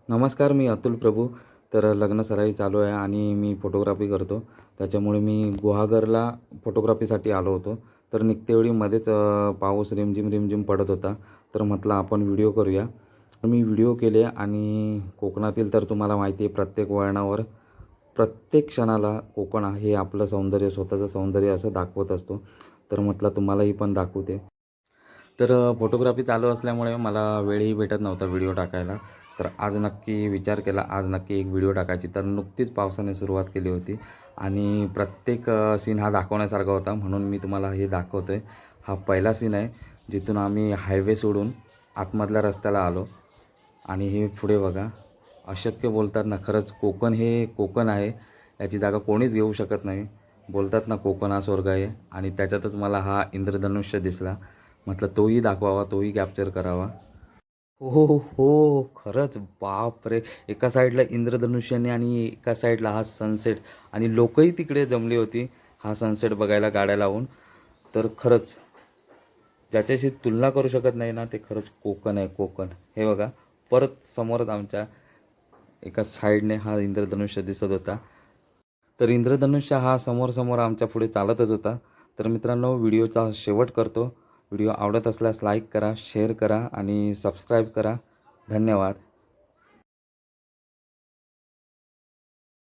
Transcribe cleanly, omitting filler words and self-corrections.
नमस्कार, मी अतुल प्रभू. तर लग्न सराई चालू आहे आणि मी फोटोग्राफी करतो. त्याच्यामुळे मी गुहागरला फोटोग्राफीसाठी आलो होतो. तर निघतेवेळी मध्येच पाऊस रिमझिम रिमझिम पडत होता. तर म्हटलं आपण व्हिडिओ करूया. तर मी व्हिडिओ केले आणि कोकणातील तर तुम्हाला माहिती आहे प्रत्येक वळणावर, प्रत्येक क्षणाला कोकण हे आपलं सौंदर्य, स्वतःचं सौंदर्य असं दाखवत असतो. तर म्हटलं तुम्हालाही पण दाखवते. तर फोटोग्राफी चालू असल्यामुळे मला वेळही भेटत नव्हता व्हिडिओ टाकायला. तर आज नक्की विचार केला, आज नक्की एक व्हिडिओ टाकायची. तर नुकतीच पावसाने सुरुवात केली होती आणि प्रत्येक सीन हा दाखवण्यासारखा होता, म्हणून मी तुम्हाला हे दाखवतो आहे. हा पहिला सीन आहे, जिथून आम्ही हायवे सोडून आतमधल्या रस्त्याला आलो आणि हे पुढे बघा. अशक्य बोलतात ना, खरंच कोकण हे कोकण आहे. याची जागा कोणीच घेऊ शकत नाही. बोलतात ना, कोकण हा स्वर्ग आहे आणि त्याच्यातच मला हा इंद्रधनुष्य दिसला. म्हटलं तोही दाखवावा, तोही कॅप्चर करावा. हो, हो, हो, हो. खरंच बापरे! एका साईडला इंद्रधनुष्याने आणि एका साईडला हा सनसेट आणि लोकही तिकडे जमली होती हा सनसेट बघायला गाड्या लावून. तर खरंच ज्याच्याशी तुलना करू शकत नाही ना, ते खरंच कोकण आहे, कोकण. हे बघा, परत समोरच आमच्या एका साईडने हा इंद्रधनुष्य दिसत होता. तर इंद्रधनुष्य हा समोर-समोर आमच्या पुढे चालतच होता. तर मित्रांनो, व्हिडिओचा शेवट करतो. व्हिडिओ आवडत असल्यास लाईक करा, शेअर करा आणि सबस्क्राईब करा. धन्यवाद.